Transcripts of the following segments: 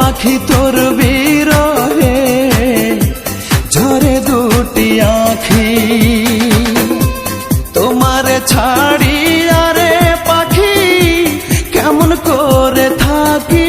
পাখি তোর বিরহে ঝরে দুটি আঁখি, তোমারে ছাড়ি আরে পাখি কেমন করে থাকি।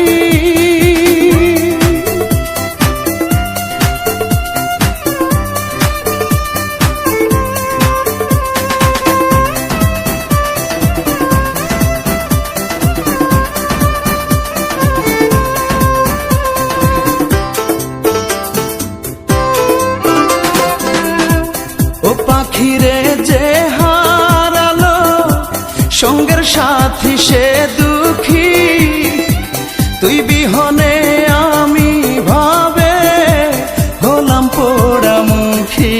ও পাখিরে যে হারালো সঙ্গের সাথী সে দুঃখী, তুই বিহনে আমি ভাবে হলাম পোড়ামুখী।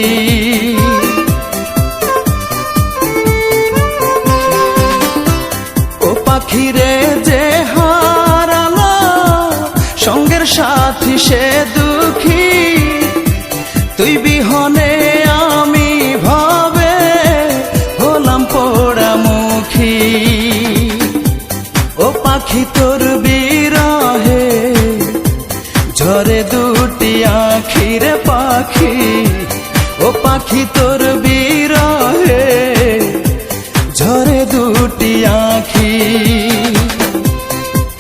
ও পাখিরে যে হারালো সঙ্গের সাথী সে দুঃখী, তুই বিহনে আমি ভাবে হলাম পোড়ামুখী। ও পাখি তোর বিরহে ঝরে দুটি আঁখি রে পাখি, ও পাখি তোর বিরহে ঝরে দুটি আঁখি,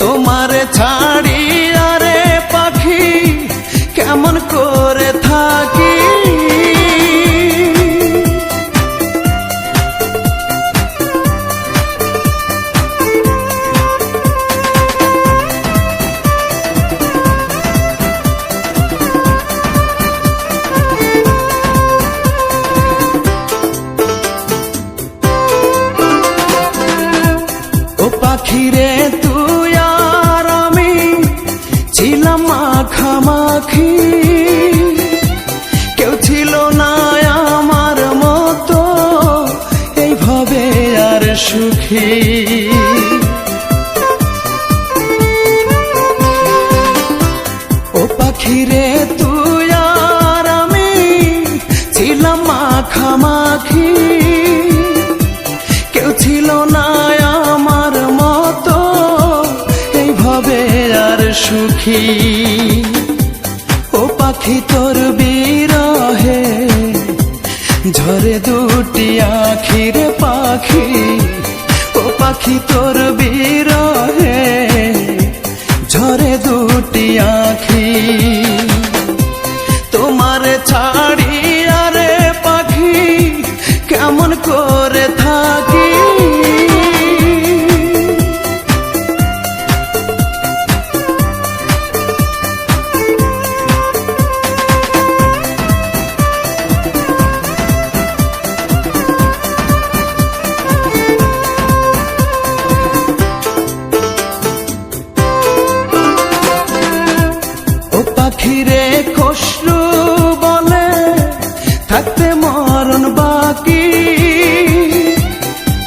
তোমারে ছাড়ি আরে পাখি কেমন করে থাকি। ও পাখিরে তুই আর আমি ছিলাম মাখামাখি, কেউ ছিল না আমার মতো এইভাবে আর সুখী। ও পাখিরে তুই আর আমি ছিলাম মাখামাখি, কেউ ছিল না আমার মতো এইভাবে আর সুখী। ও পাখি তোর বিরহে ঝরে দুটি আঁখি রে পাখি, ও পাখি তোর বিরহে ঝরে দুটি আঁখি, তোমারে ছাড়ি আরে পাখি কেমন করে থাকি। ও পাখিরে খসরু বলে থাকতে মরণ বাকি,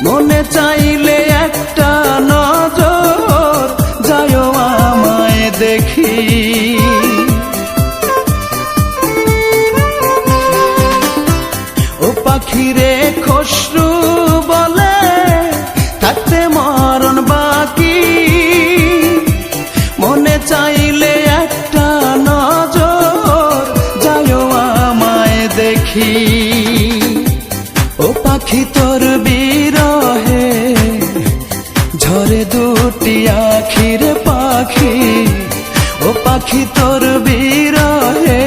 মনে চাইলে একটা নজর যায়ও আমায় দেখি। ও পাখিরে খসরু বলে থাকতে মরণ বাকি, মনে চাইলে একটা নজর যায়ও আমায় দেখি। ও পাখি তোর বিরহে ঝরে দুটি আঁখি রে পাখি, ও পাখি তোর বিরহে